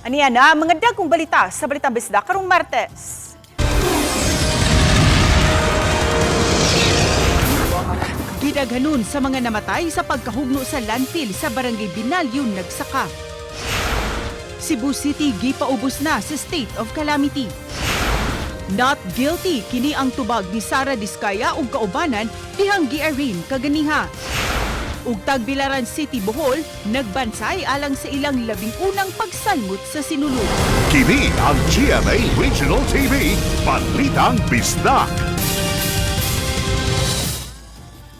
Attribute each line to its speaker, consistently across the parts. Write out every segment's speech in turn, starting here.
Speaker 1: Aniya na mga dagkong balita sa Balitang Bisda karong Martes. Gidaghanon sa mga namatay sa pagkahugno sa landfill sa Barangay Binalyon, Nagsaka. Cebu City gipaubos na sa state of calamity. Not guilty kini ang tubag ni Sara Diskaya ug kaubanan dihang giarin kaganiha. Ug Tagbilaran City, Bohol, nagbansay alang sa ilang labing unang pagsalmot sa sinulog.
Speaker 2: Kini ang GMA Regional TV, Balitang Bisdak.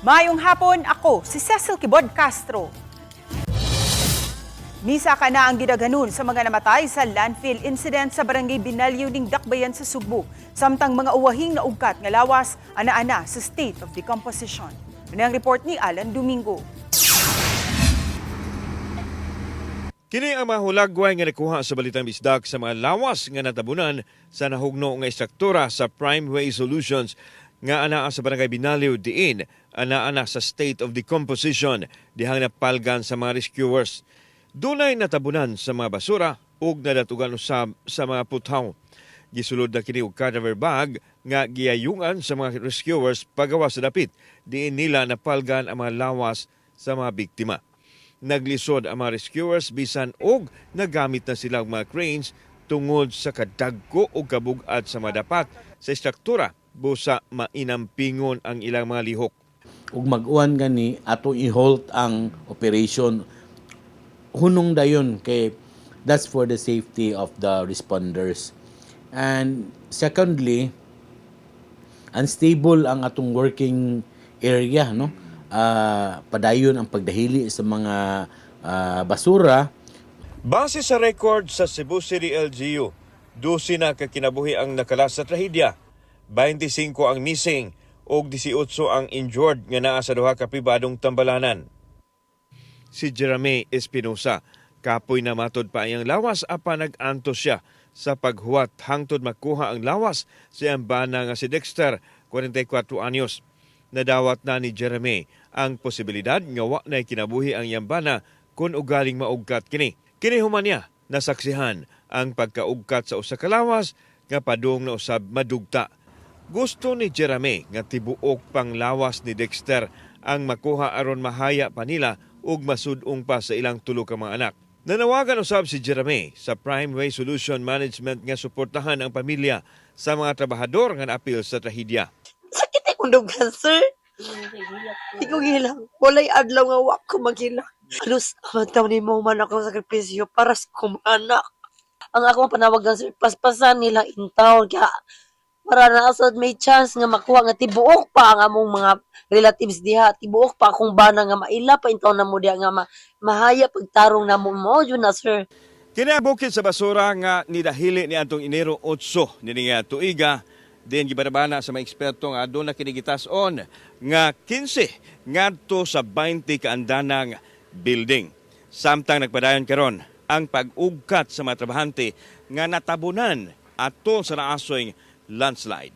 Speaker 1: Mayong hapon, ako si Cecil Kibod Castro. Misa ka na ang gidaghanon sa mga namatay sa landfill incident sa Barangay Binalyo ning Dakbayan sa Sugbo, samtang mga uwahing naugkat nga lawas ana-ana sa state of decomposition. Ano ang report ni Alan Domingo.
Speaker 3: Kini ang mga hulagway nga nakuha sa Balitang Bisdak sa mga lawas nga natabunan sa nahugno nga istruktura sa Primeway Solutions nga anaa sa Barangay Binalyo diin anaa sa state of decomposition dihang napalgan sa mga rescuers. Dunay natabunan sa mga basura ug nadatugan usab sa mga puthaw. Gisulod na kini og cadaver bag nga giyayungan sa mga rescuers pagawas sa dapit. Diin nila napalgan ang mga lawas sa mga biktima. Naglisod ang mga rescuers bisan og nagamit na sila mga cranes tungod sa kadagko o kabug-at sa madapat sa istruktura busa mainampingon ang ilang mga lihok.
Speaker 4: Ug mag-uwan gani ato i-halt ang operation hunong dayon kay that's for the safety of the responders. And secondly, unstable ang atong working area, no? Padayon ang pagdahili sa mga basura.
Speaker 3: Base sa record sa Cebu City LGU, 12 na kakinabuhi ang nakalas sa trahedya, 25 ang missing ug 18 ang injured nga naa sa duha ka pribadong tambalanan. Si Jeremy Espinosa, kapoy na matod pa iyang lawas apan nag-antos siya sa paghuwat hangtod makuha ang lawas sa iyang bana nga si Dexter, 44 anyos. Nadawat na ni Jeremy ang posibilidad nga wa na'y kinabuhi ang iyang bana kung ugaling maugkat kini. Kini human niya nasaksihan ang pagkaugkat sa usa ka lawas nga padung na usab madugta. Gusto ni Jeremy nga tibuok pang lawas ni Dexter ang makuha aron mahaya pa nila ug masudong pa sa ilang tulo ka mga anak. Nanawagan usab si Jeremy sa Primeway Solution Management nga suportahan ang pamilya sa mga trabahador nga naapil sa trahedya.
Speaker 5: Sakit akong dugan, sir. Hindi ko gilang. Walay adlaw nga wak ko maghilang. Halos, amantaw ni mo man ako sakripisyo para sa kong anak. Ang akong panawagan, sir, paspasan nila in town. Kaya, para naasad may chance nga makuha nga tibuok pa ang among mga relatives diha. Tibuok pa akong bana nga maila pa in town na mo diha nga mahaya pagtarong na mo yun na, sir.
Speaker 3: Kinabukid sa basura nga nidahili ni atong Enero 8 nini nga tuiga. Din gibarabana sa mga eksperto nga aduna kini gitas-on nga 15 ngadto sa 20 ka andanang building. Samtang nagpadayon karon ang pag-ugkat sa mga trabahante nga natabunan ato sa naasoy landslide.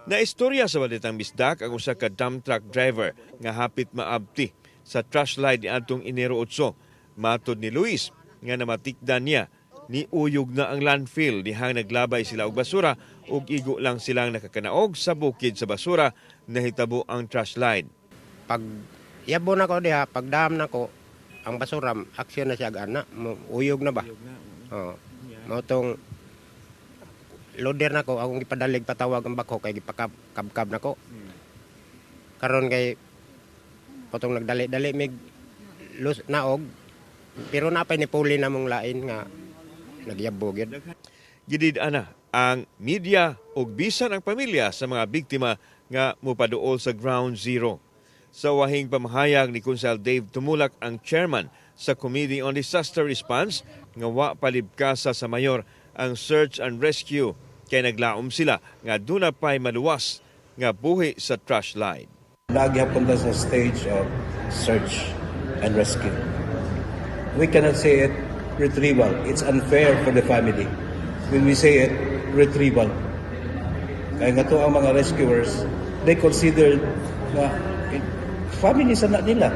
Speaker 3: Naistorya sa Balitang Bisdak ang usa ka dump truck driver nga hapit maabti sa trash slide ni atong Enero 8. Matod ni Luis nga namatikdan niya ni uyog na ang landfill dihang naglabay sila og basura ug igo lang silang nakakanaog sa bukid sa basura nahitabo ang trash line.
Speaker 6: Pag yabo na ko diha, pag dam na ko, ang basura, aksyon na siya gana, uyog na ba? Oo. Mautong loader na ko, akong ipadalig patawag ang bako kay gipakab-kab na ko. Karon kay potong nagdali-dali mig naog, pero napay ni puli na mong lain nga nagyabo gyud.
Speaker 3: Gidid-ana ang media ug bisan ang pamilya sa mga biktima nga mopaduol sa ground zero. Sa wahing pamahayag ni Konsel Dave Tumulak, ang chairman sa Committee on Disaster Response, nga wa palibkasa sa mayor ang search and rescue kay naglaom sila nga duna pay maluwas nga buhi sa trash line.
Speaker 7: Naghihapon ta sa stage of search and rescue. We cannot say it retrieval. It's unfair for the family when we say it retrieval. Kaya nga to ang mga rescuers, they consider na family sa nila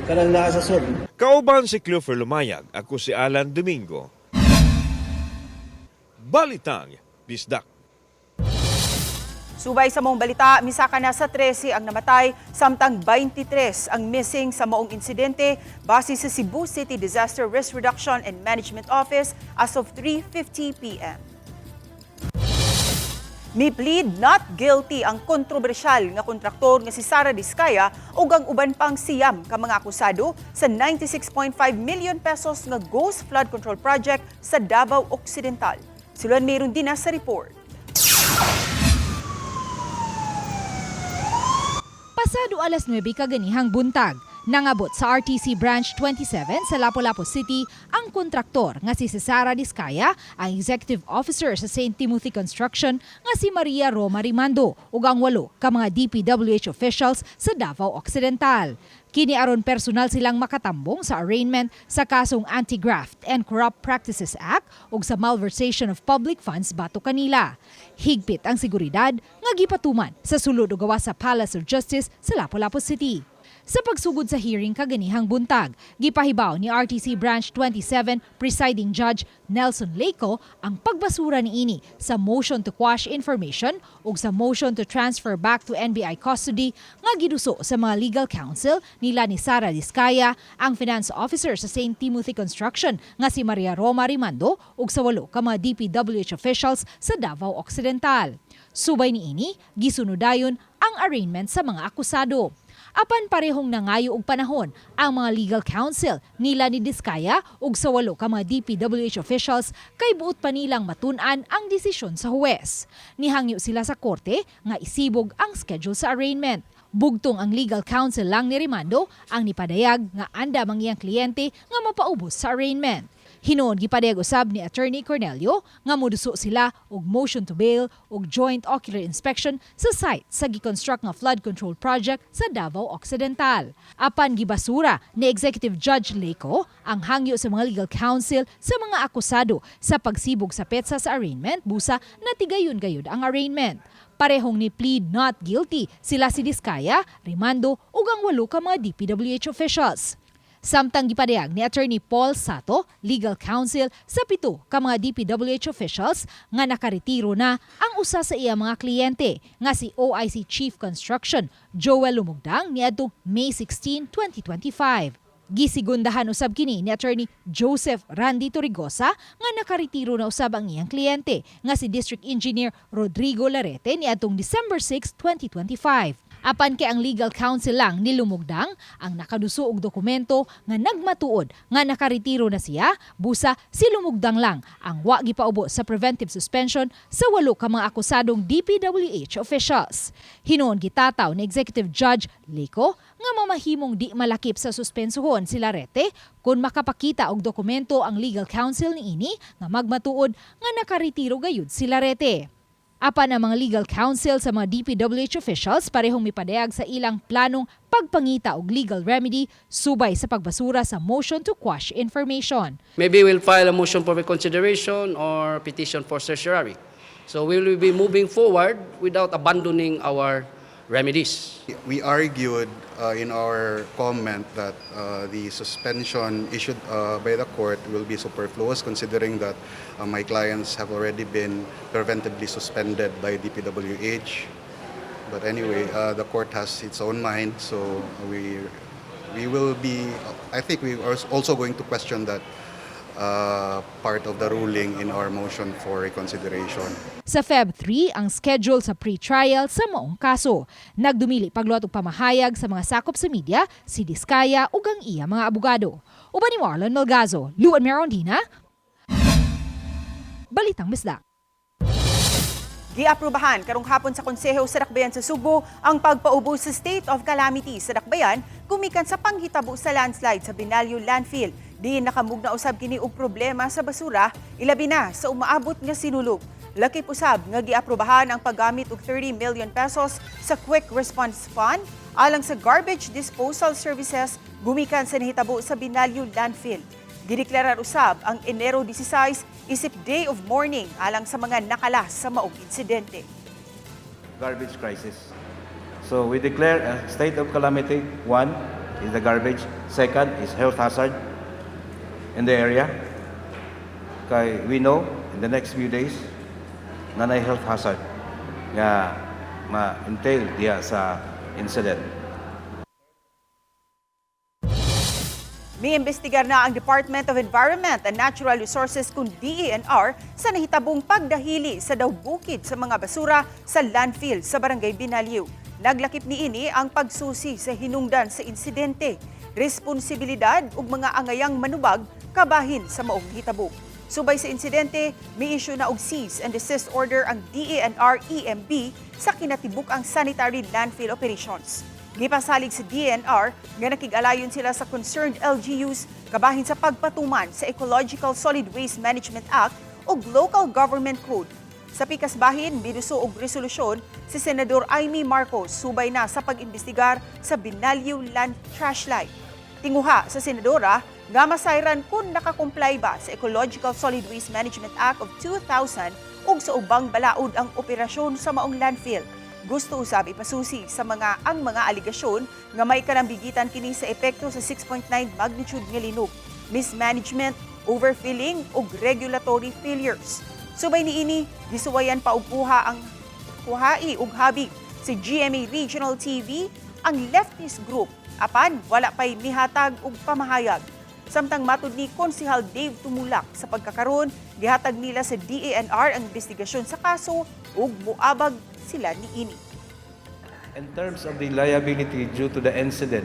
Speaker 7: kanang naa sa sod.
Speaker 3: Kauban si Clover Lumayag, ako si Alan Domingo. Balitang Bisdak.
Speaker 1: Subay sa mong balita, misaka na sa 13 ang namatay, samtang 23 ang missing sa maong insidente base sa Cebu City Disaster Risk Reduction and Management Office as of 3:50 p.m. Mi plead not guilty ang kontrobersyal nga kontraktor nga si Sara Diskaya ug ang uban pang siyam ka mga akusado sa 96.5 million pesos nga Ghost Flood Control Project sa Davao Occidental. Siluan mayroon din na sa report.
Speaker 8: Pasado alas 9 kaganihang buntag, nangabot sa RTC Branch 27 sa Lapu-Lapu City ang kontraktor nga si Sara Diskaya, ang Executive Officer sa St. Timothy Construction nga si Maria Roma Rimando ug ang 8 ka mga DPWH officials sa Davao Occidental. Kini aron personal silang makatambong sa arraignment sa kasong Anti-Graft and Corrupt Practices Act ug sa malversation of public funds bato kanila. Higpit ang seguridad nga gipatuman sa sulod ug gawas sa Palace of Justice sa Lapu-Lapu City. Sa pagsugod sa hearing kaganihang buntag, gipahibaw ni RTC Branch 27 Presiding Judge Nelson Leco ang pagbasura niini sa motion to quash information ug sa motion to transfer back to NBI custody nga giduso sa mga legal counsel nila ni Sara Diskaya, ang finance officer sa St. Timothy Construction nga si Maria Roma Rimando ug sa 8 ka mga DPWH officials sa Davao Occidental. Subay niini, gisunudayon ang arraignment sa mga akusado. Apan parehong nangayo og panahon ang mga legal counsel nila ni Diskaya ug sa 8 ka mga DPWH officials kay buot pa nilang matun-an ang desisyon sa huwes. Nihangyo sila sa korte nga isibog ang schedule sa arraignment. Bugtong ang legal counsel lang ni Rimando ang nipadayag nga anda mang iyang kliyente nga mapaubos sa arraignment. Hinoon gipadayag usab ni Attorney Cornelio nga moduso sila og motion to bail og joint ocular inspection sa site sa giconstruct nga flood control project sa Davao Occidental. Apan gibasura ni Executive Judge Leco ang hangyo sa mga legal counsel sa mga akusado sa pagsibog sa petsa sa arraignment busa natigayon gayud ang arraignment. Parehong ni plead not guilty sila si Diskaya, Rimando ug ang 8 ka mga DPWH officials. Samtang gipadayag ni Attorney Paul Sato, legal counsel sa 7 ka mga DPWH officials nga nakaretiro na ang usa sa iya mga kliyente nga si OIC Chief Construction Joel Lumugdang niadtong May 16, 2025. Gisigundahan usab kini ni Attorney Joseph Randy Torrigosa nga nakaretiro na usab ang iyang kliyente nga si District Engineer Rodrigo Larete niadtong December 6, 2025. Apan kay ang legal counsel lang ni Lumugdang ang nakaduso og dokumento nga nagmatuod nga nakaretiro na siya, busa si Lumugdang lang ang wa gipaubo sa preventive suspension sa 8 ka mga akusadong DPWH officials. Hinoon gitataw ni Executive Judge Leco nga mamahimong di malakip sa suspensohon si Larete kung makapakita og dokumento ang legal counsel niini nga magmatuod nga nakaretiro gayud si Larete. Apan ang mga legal counsel sa mga DPWH officials parehong mipadayag sa ilang planong pagpangita og legal remedy subay sa pagbasura sa motion to quash information.
Speaker 9: Maybe we'll file a motion for reconsideration or petition for certiorari. So we will be moving forward without abandoning our remedies.
Speaker 10: We argued in our comment that the suspension issued by the court will be superfluous considering that my clients have already been preventively suspended by DPWH. But anyway, the court has its own mind, so we will be, I think we are also going to question that part of the ruling in our motion for reconsideration.
Speaker 8: Sa Feb 3 ang schedule sa pre-trial sa maong kaso. Nagdumili pagluwat og pamahayag sa mga sakop sa media si Diskaya ug ang iya mga abogado. Uban ni Marlon Melgazo, Luan Merondina, Balitang Bisdak.
Speaker 1: Giaprubahan karong hapon sa Konseho sa Dakbayan sa Subo ang pagpaubos sa state of calamity sa Dakbayan kumikan sa panghitabo sa landslide sa Binalyo Landfill. Di nakamugna usab kini og problema sa basura, ilabi na sa umaabot nga sinulog. Lakip usab nga giaprubahan ang paggamit og 30 million pesos sa Quick Response Fund alang sa garbage disposal services gumikan sa nahitabo sa Binalyo Landfill. Gideklarar usab ang Enero 16 isip day of mourning alang sa mga nakalas sa maong insidente.
Speaker 7: Garbage crisis. So we declare a state of calamity. One is the garbage. Second is health hazard in the area. Okay, we know in the next few days nanay health hazard nga ma-entail diya sa incident.
Speaker 1: May imbestigar na ang Department of Environment and Natural Resources kung DENR sa nahitabong pagdahili sa daw bukid sa mga basura sa landfill sa Barangay Binaliw. Naglakip niini ang pagsusi sa hinungdan sa insidente, responsibilidad ug mga angayang manubag kabahin sa maong hitabo. Subay sa insidente, may issue na og cease and desist order ang DENR-EMB sa kinatibuk ang sanitary landfill operations. Gipasalig sa DENR nga nakig-alayon sila sa concerned LGUs kabahin sa pagpatuman sa Ecological Solid Waste Management Act o Local Government Code. Sa pikas bahin, binuso og resolusyon si Senador Amy Marcos subay na sa pag-imbestigar sa Binaliw Land Trash Line. Tinguha sa senadora nga masayran kung nakakomply ba sa Ecological Solid Waste Management Act of 2000 ug sa ubang balaod ang operasyon sa maong landfill. Gusto usab ipasusi sa mga aligasyon nga may kalambigitan kini sa epekto sa 6.9 magnitude nga linog, mismanagement, overfilling ug regulatory failures. Subay niini, gisuwayan pa og ang kuhai ug habig si GMA Regional TV ang leftist group apan wala pay mihatag og pamahayag. Samtang matud ni Konsehal Dave Tumulak sa pagkakaroon, gihatag nila sa DENR ang investigasyon sa kaso ug muabag sila niini.
Speaker 7: In terms of the liability due to the incident,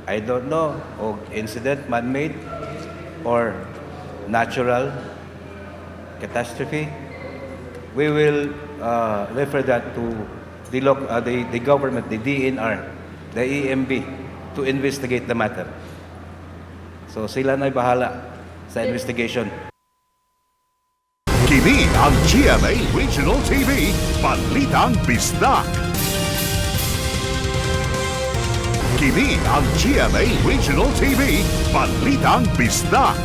Speaker 7: I don't know of incident man-made or natural catastrophe. We will refer that to the government, the DENR, the EMB, to investigate the matter. So sila na'y bahala sa investigation.
Speaker 2: Kini ang GMA Regional TV, Balitang Bisdak. Kini ang GMA Regional TV, Balitang Bisdak.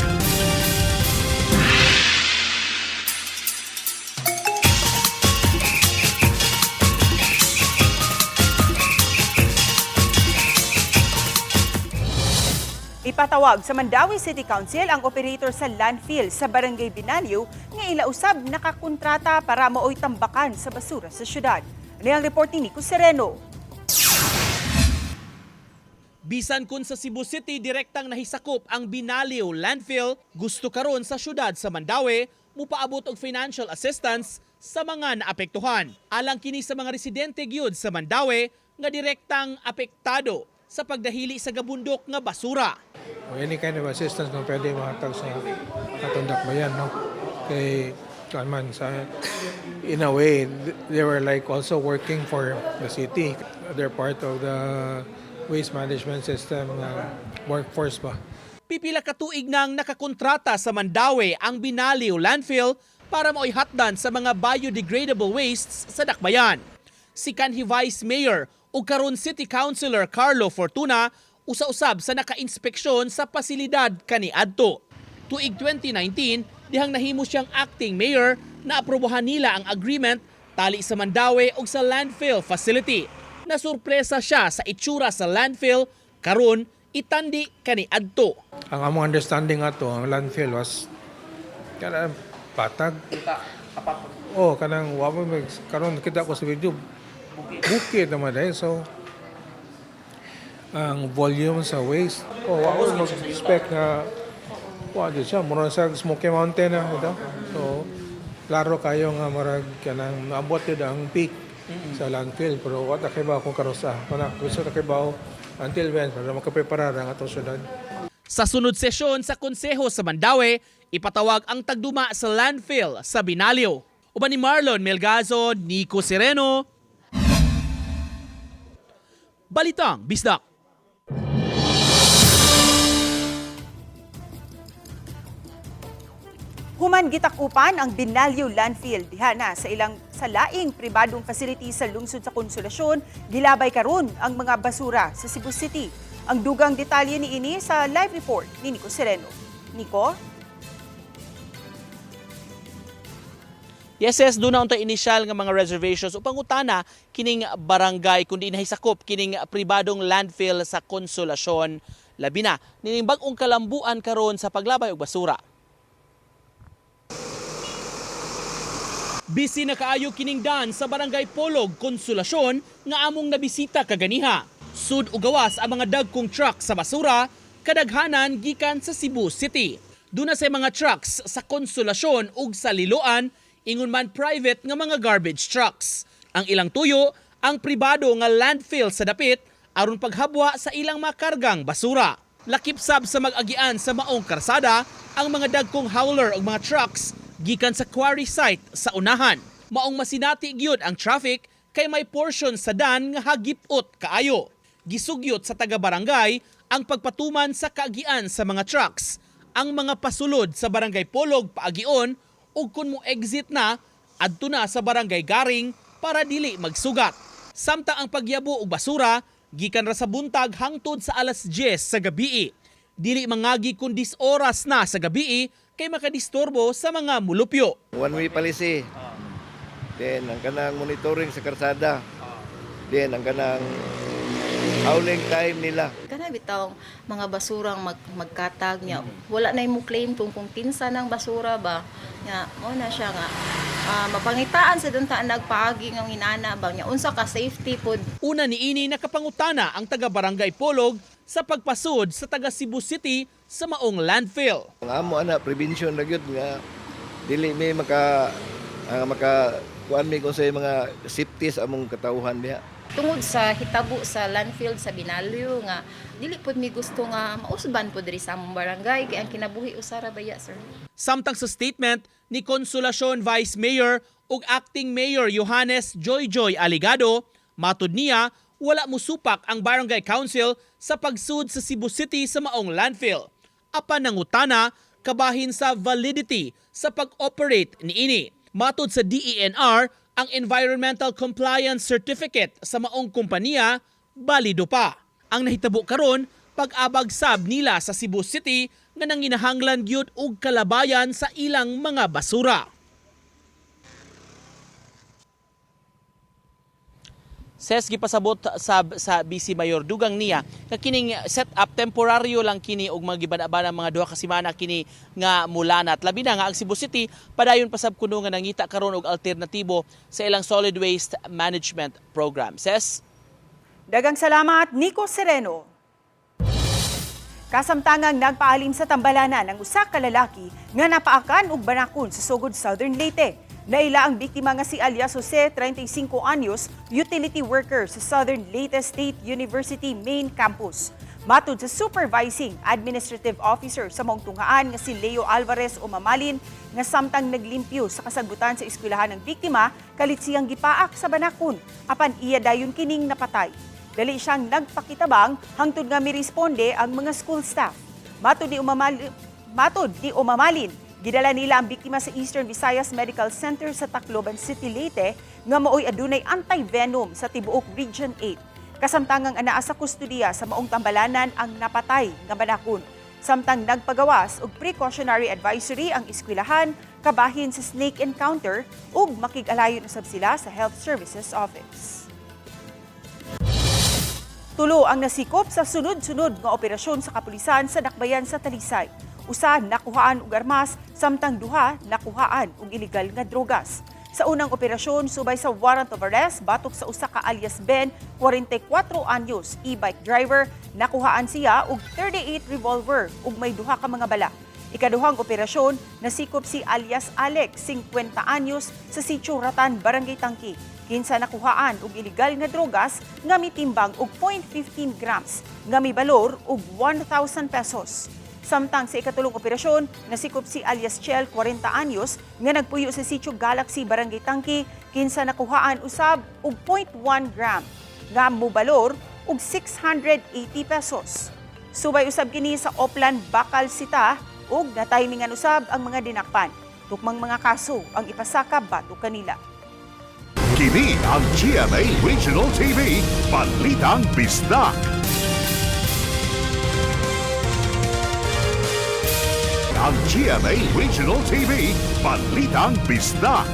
Speaker 1: Ipatawag sa Mandawi City Council ang operator sa landfill sa Barangay Binaliw nga ilausab nakakontrata para maoy tambakan sa basura sa syudad. Ano ang report ni Nico Sereno?
Speaker 11: Bisan kun sa Cebu City direktang nahisakop ang Binaliw landfill, gusto karon sa syudad sa Mandawi mupaabot og financial assistance sa mga naapektuhan. Alang kini sa mga residente gyud sa Mandawi nga direktang apektado sa pagdahili sa gabundok nga basura.
Speaker 12: Any kind of assistance na pwede mahatag sa katundak bayan, no? Kay man sa in a way they were like also working for the city. They're part of the waste management system workforce ba.
Speaker 11: Pipila ka tuig nang nakakontrata sa Mandawi ang Binaliw landfill para maoyhatdan sa mga biodegradable wastes sa dakbayan. Si kanhi Vice Mayor o karon City Councilor Carlo Fortuna usa-usab sa naka-inspeksyon sa pasilidad kaniadto. Tuig 2019, dihang nahimo siyang acting mayor na aprobohan nila ang agreement tali sa Mandawi ug sa landfill facility. Nasurpresa siya sa itsura sa landfill karon itandi kaniadto.
Speaker 12: Ang among understanding ato ang landfill was kanang patag. Oh, kanang wa mo karon kita ko sa video bukid naman dahil. So, ang volume sa waste, ako mag-expect na siya, muna sa Smoky Mountain na ito. So, klaro kayo nga marag kanang naabot yun ang peak sa landfill. Pero wala kayo ba kung karosa? Gusto na kayo ba until when? Para makapreparar ang atong syudad.
Speaker 11: Sa sunod sesyon sa Konseho sa Mandawi, ipatawag ang tagduma sa landfill sa Binaliw. Uban ni Marlon Melgazo, Nico Sereno, Balitang Bisdak.
Speaker 1: Human gitakupan ang Binaliw landfill diha na sa laing pribadong facility sa lungsod sa Konsolasyon, gilabay karon ang mga basura sa Cebu City. Ang dugang detalye niini sa live report ni Nico Sereno. Nico?
Speaker 11: Yes, doon na unta initial nga mga reservations upang utana kining barangay kundi nahisakop kining pribadong landfill sa Konsolasyon, labi na nining bag-ong kalambuan karon sa paglabay og basura. Bisi na kaayo kining dan sa Barangay Polog, Konsolasyon nga among nabisita kaganiha. Sud ug gawas ang mga dagkong truck sa basura, kadaghanan gikan sa Cebu City. Duna sa mga trucks sa Konsolasyon ug sa Liloan, ingon man private nga mga garbage trucks. Ang ilang tuyo, ang pribado nga landfill sa dapit aron paghabwa sa ilang makargang basura. Lakip sab sa mag-agian sa maong karsada ang mga dagkong hauler ug mga trucks gikan sa quarry site sa unahan. Maong masinati gyud ang traffic kay may portion sa dan nga hagipot kaayo. Gisugyot sa taga-barangay ang pagpatuman sa kaagian sa mga trucks. Ang mga pasulod sa Barangay Polog paagion ug kun mo exit na adto na sa Barangay Garing para dili magsugat. Samtang ang pagyabo og basura gikan ra sa buntag hangtod sa alas 10 sa gabii. Dili mangagi kun 10 oras na sa gabii kay makadisturbo sa mga mulupyo.
Speaker 13: One-way policy. Then ang kanang monitoring sa karsada. Then ang kanang howling time nila.
Speaker 14: Kana bitaw mga basurang magkatag niya. Wala na mo claim kung kinsa ng basura ba. Nya mo na siya nga mapangitaan sa duntaan nagpaagi nga inana ba nya unsa ka safety pod.
Speaker 11: Una niini nakapangutana ang taga-Barangay Polog sa pagpasud sa taga Cebu City sa maong landfill.
Speaker 13: Ang amo ana prevention ra gyud nga dili may maka kuan mi kung sa mga safety sa among katawhan diha.
Speaker 14: Tungod sa hitabo sa landfill sa Binalyo nga dili pod mi gusto nga mausban pod diri sa among barangay kay ang kinabuhi usara baya sir.
Speaker 11: Samtang sa statement ni Konsolasyon Vice Mayor ug Acting Mayor Johannes Joy Aligado, matud niya wala musupak ang Barangay Council sa pagsud sa Cebu City sa maong landfill. Apan nangutana kabahin sa validity sa pag-operate niini. Matud sa DENR, ang Environmental Compliance Certificate sa maong kompanya balido pa. Ang nahitabo karon pag-abag sab nila sa Cebu City nga nanginahanglan gyud og kalabayan sa ilang mga basura. Ses gipasabot sa BC Mayor dugang niya nga kining set up temporaryo lang kini og magibana-bana mga duha ka semana kini nga mulanat. Labi na nga ang Cebu City padayon pasab kuno nga nangita karon og alternatibo sa ilang solid waste management program. Ses
Speaker 1: Dagang salamat, Nico Sereno. Kasamtangang nagpaalim sa tambalanan ng usa ka lalaki nga napaakan og banakon sa sugod Southern Leyte. Naila ang biktima nga si alias Jose, 35 anyos, utility worker sa Southern Leyte State University Main Campus. Matud sa Supervising Administrative Officer sa maong tunghaan nga si Leo Alvarez Umamalin nga samtang naglimpyo sa kasagutan sa eskwelahan ng biktima, kalit siyang gipaak sa banakon, apan iya dayon kining napatay. Dali siyang nagpakitabang hangtod nga miresponde ang mga school staff. Matud ni Umamalin, gidala nila ang biktima sa Eastern Visayas Medical Center sa Tacloban City, Leyte nga maoy adunay anti-venom sa tibuok Region 8. Kasamtangang anaa sa kustudiya sa maong tambalanan ang napatay nga banakon. Samtang nagpagawas og precautionary advisory ang eskwelahan kabahin sa snake encounter ug makig-alayon usab sila sa Health Services Office. Tulo ang nasikop sa sunod-sunod nga operasyon sa kapulisan sa Dakbayan sa Talisay. Usa nakuhaan og armas, samtang duha nakuhaan og illegal nga drogas. Sa unang operasyon, subay sa warrant of arrest, batok sa usa ka alias Ben, 44 anyos, e-bike driver, nakuhaan siya og 38 revolver ug may duha ka mga bala. Ikaduhang operasyon, nasikop si alias Alex, 50 anyos, sa Sitio Ratan, Barangay Tangki. Kinsa nakuhaan og illegal nga drogas nga mitimbang og 0.15 grams, nga may balor og 1,000 pesos. Samtang sa ikatulong operasyon, nasikop si alias Chel, 40 anyos, nga nagpuyo sa Sitio Galaxy, Barangay Tangki, kinsa nakuhaan usab og 0.1 gram, nga mobalor og 680 pesos. Subay usab kini sa Oplan, Bakal, Sita, ug natimingan usab ang mga dinakpan. Tukmang mga kaso ang ipasaka batok kanila.
Speaker 2: Kini ang GMA Regional TV, Balitang Bisdak. Ang GMA Regional TV, Balitang Bisdak.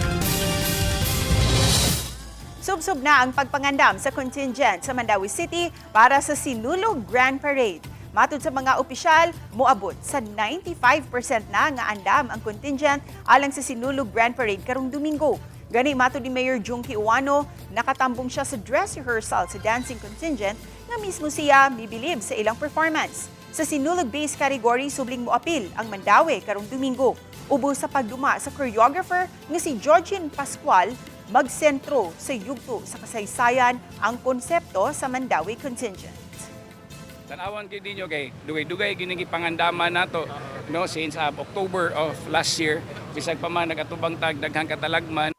Speaker 1: Subsub na ang pagpangandam sa contingent sa Mandawi City para sa Sinulog Grand Parade. Matud sa mga opisyal, moabot sa 95% na nga andam ang contingent alang sa Sinulog Grand Parade karong Domingo. Gani mato ni Mayor Junkie Uwano, nakatambong siya sa dress rehearsal sa dancing contingent nga mismo siya mibilib sa ilang performance. Sa sinulog-based category, subling mo apil ang Mandawi karong Domingo. Ubo sa pagduma sa choreographer nga si Georgine Pascual, magsentro sa yugto sa kasaysayan ang konsepto sa Mandawi contingent.
Speaker 15: Tanawan kay dinyo kay dugay-dugay gining pangandaman nato no since October of last year bisag pa man nagatubang tag daghang katalagman.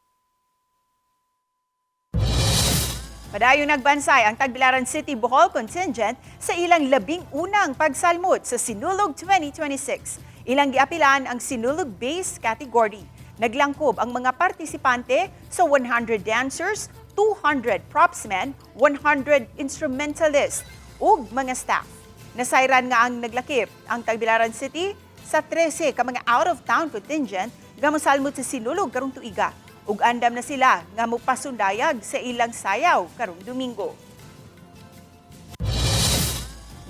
Speaker 1: Padayon nagbansay ang Tagbilaran City Bohol contingent sa ilang 11 pagsalmot sa Sinulog 2026. Ilang giapilan ang Sinulog-based category. Naglangkob ang mga partisipante sa 100 dancers, 200 propsmen, 100 instrumentalists ug mga staff. Nasayran nga ang naglakip ang Tagbilaran City sa 13 ka mga out-of-town contingent nga mosalmot sa Sinulog karong tuiga. Ug andam na sila nga mopasundayag sa ilang sayaw karong Domingo.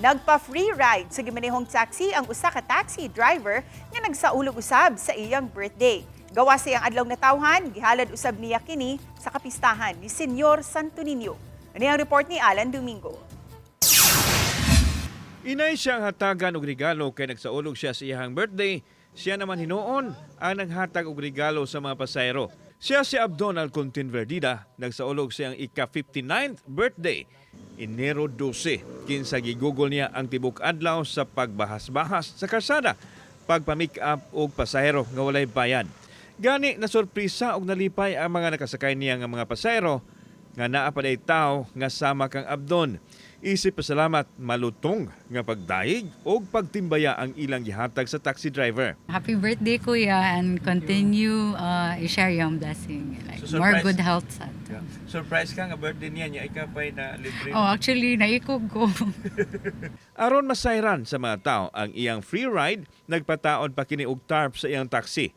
Speaker 1: Nagpa-free ride sa gimanehong taxi ang usa ka taxi driver nga nagsaulog usab sa iyang birthday. Gawa siyang adlaw na tawhan, gihalad usab niya kini sa kapistahan ni Senyor Santo Niño. Ani ang report ni Alan Domingo.
Speaker 3: Inay siyang hatagan og regalo kay nagsaulog siya sa iyang birthday. Siya naman hinuon ang naghatag og regalo sa mga pasahero. Siya si Abdon Alcontin Verdida, nagsaulog siyang ika-59th birthday. Enero 12, kinsa gigugol niya ang tibok adlaw sa pagbahas-bahas sa kalsada, pagpa-make up og pasahero nga walay bayad. Gani na sorpresa og nalipay ang mga nakasakay niya nga mga pasahero nga naa pa day tao nga sama kang Abdon. Isip pasalamat malutong nga pagdaig o pagtimbaya ang ilang gihatag sa taxi driver.
Speaker 16: Happy birthday, Kuya, and continue i-share yung blessing. Like,
Speaker 3: So,
Speaker 16: more
Speaker 3: surprise.
Speaker 16: good health sa
Speaker 3: Yeah. Surprise ka nga birthday niya ikapay na libre.
Speaker 16: Oh, actually, naikog ko.
Speaker 3: Aron masayran sa mga tao ang iyang free ride, nagpataod pa kini og tarp sa iyang taxi.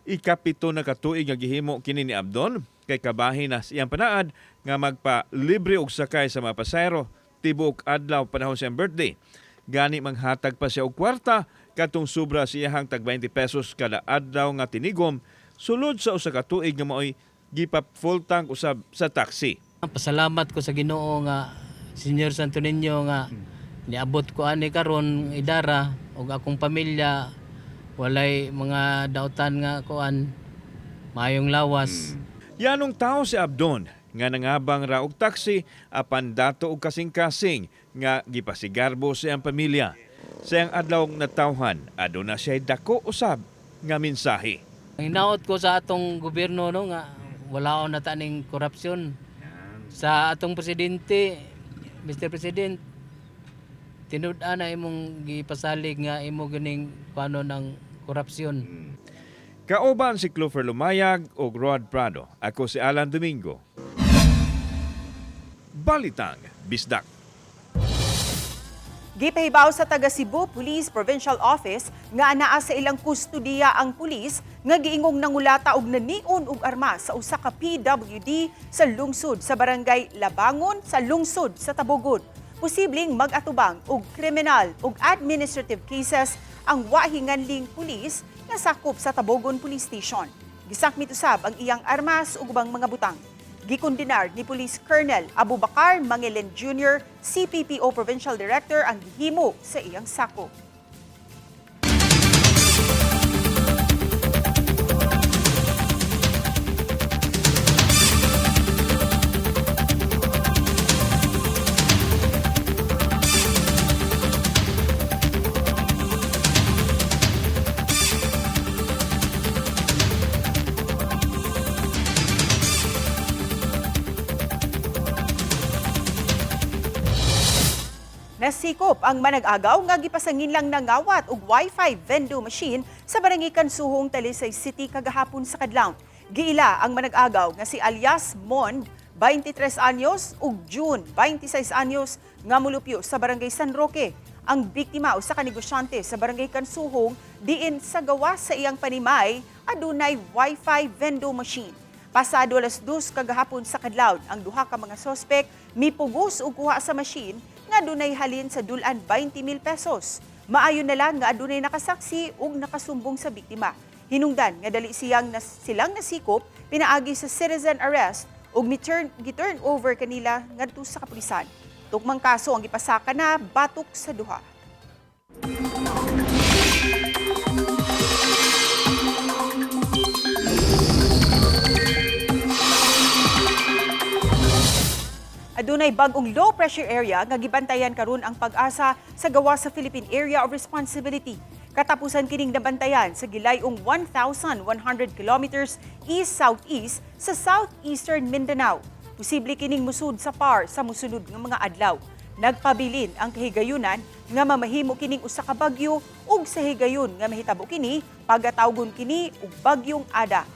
Speaker 3: Ikapito na katuig nga gihimo kini ni Abdon kay kabahin na sa iyang panaad nga magpa-libre og sakay sa mga pasahero tibok adlaw panahon siyang birthday. Gani manghatag pa siya og kwarta katong sobra siyang tag 20 pesos kada adlaw nga tinigom sulod sa usa ka tuig nga maoy gipap full tank usab sa taxi.
Speaker 17: Pasalamat ko sa Ginoo nga Senyor Santo Niño nga niabot ko ani karon idara og akong pamilya walay mga dautan nga kuan mayong lawas.
Speaker 3: Yanong tao si Abdon nga nangabang ra og taxi apan dato og kasing-kasing nga gipasigarbo sa iyang pamilya. Sa iyang adlaw natawhan, aduna siya dako usab nga mensahe.
Speaker 17: Hinaot ko sa atong gobyerno no nga wala na taning korupsyon. Sa atong presidente, Mr. President, tinud-an na imong gipasalig nga imo ganing kuano ng korupsyon.
Speaker 3: Kauban si Clover Lumayag o Rod Prado. Ako si Alan Domingo. Balitang Bisdak.
Speaker 1: Gipahibaw sa taga Cebu Police Provincial Office nga anaa sa ilang kustudiya ang pulis nga giingong nangulata og naniun og armas sa usa ka PWD sa lungsod sa barangay Labangon sa lungsod sa Tabogon. Posibleng mag-atubang og kriminal ug administrative cases ang wahinganling pulis nga sakop sa Tabogon Police Station. Gisakmit usab ang iyang armas ug ubang mga butang. Gikondinar ni Police Colonel Abubakar Mangelen Jr., CPPO Provincial Director ang gihimo sa iyang sakop. Nasikop ang manag-agaw nga gipasangin lang nangawat og Wi-Fi vending machine sa barangay Kansuhong, Talisay City kagahapon sa kadlaw. Giila ang manag-agaw nga si alias Mon, 23 anyos ug June, 26 anyos nga mulupyo sa barangay San Roque. Ang biktima usa ka negosyante sa barangay Kansuhong diin sa gawas sa iyang panimay adunay Wi-Fi vending machine. Pasado alas 2 kagahapon sa kadlaw, ang duha ka mga sospek mipugos og kuha sa machine nga adunay halin sa dulan 20,000 pesos. Maayon na lang nga adunay nakasaksi ug nakasumbong sa biktima. Hinungdan nga dali silang nasikop pinaagi sa citizen arrest ug giturn over kanila ngadto sa kapulisan. Tukmang kaso ang gipasaka na batok sa duha. Adunay bagong low pressure area nga gibantayan karon ang pag-asa sa gawa sa Philippine Area of Responsibility. Katapusan kining nabantayan sa gilayong 1,100 kilometers east-southeast sa southeastern Mindanao. Posible kining musud sa PAR sa musunod nga mga adlaw. Nagpabilin ang kahigayunan nga mamahimo kining usa ka bagyo ug sa higayon nga mahitabo kini pagatawgon kini og bagyong Ada.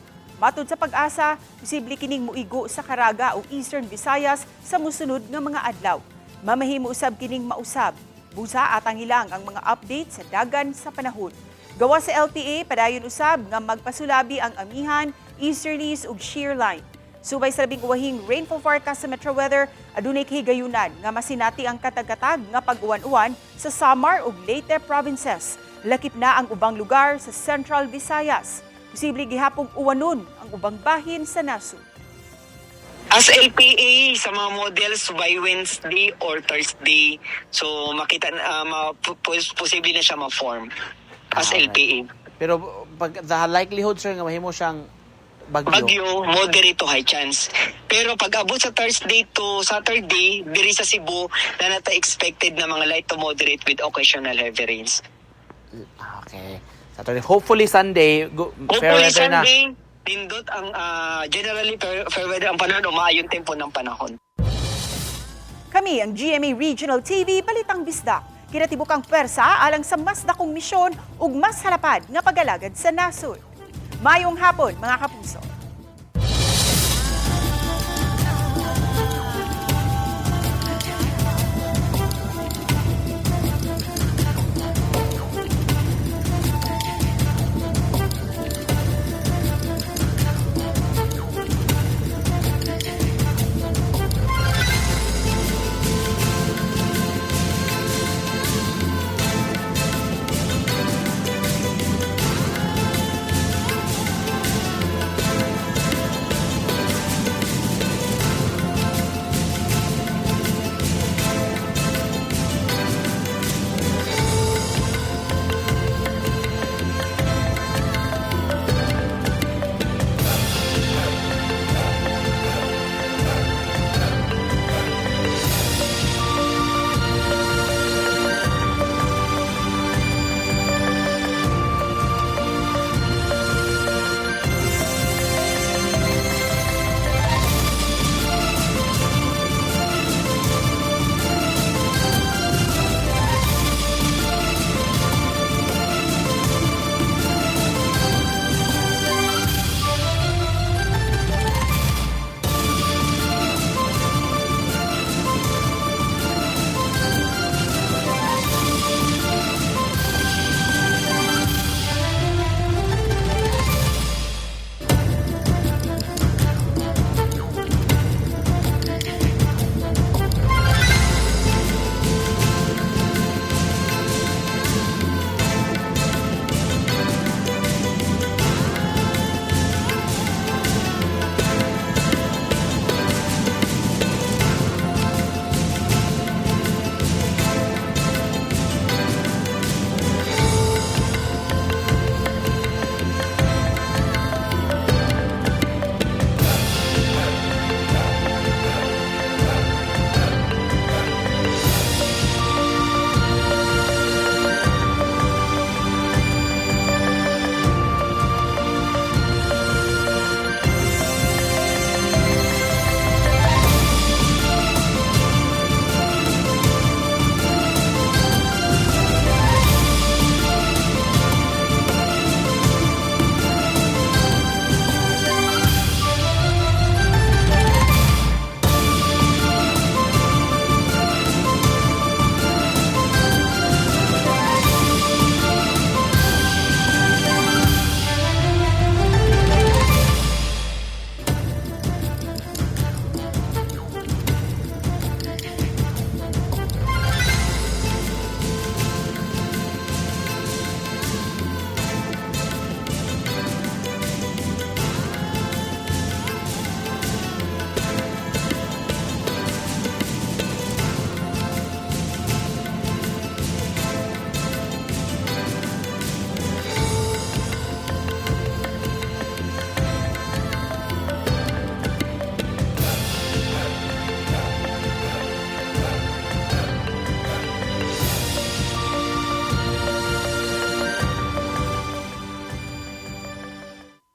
Speaker 1: Matod sa pag-asa, posible kining muigo sa Caraga o Eastern Visayas sa musunod nga mga adlaw. Mamahimo usab kining mausab. Busa atang ilang ang mga update sa dagan sa panahon. Gawa sa LTA, padayon usab nga magpasulabi ang amihan, easterlies ug shear line. Subay sa labing uwahing rainfall forecast sa Metro Weather, adunay kahigayunan nga masinati ang katag-katag nga pag-uwan-uwan sa Samar ug Leyte provinces. Lakip na ang ubang lugar sa Central Visayas. Posible gihapong uwanon ang ubang bahin sa nasod.
Speaker 18: As LPA sa mga models by Wednesday or Thursday, so makita posible na siya ma-form as LPA.
Speaker 11: Pero pag the likelihood sir nga mahimo siyang bagyo,
Speaker 18: moderate to high chance. Pero pag abot sa Thursday to Saturday, diri sa Cebu na nata expected na mga light to moderate with occasional heavy rains.
Speaker 11: Okay. Saturday, hopefully Sunday, fair weather na.
Speaker 18: Sunday, pindot ang generally fair weather ang panahon o maayong tempo ng panahon.
Speaker 1: Kami ang GMA Regional TV Balitang Bisdak. Kinatibukang pwersa alang sa mas dakong misyon ug mas halapad nga pag-alagad sa nasod. Mayong hapon mga kapuso.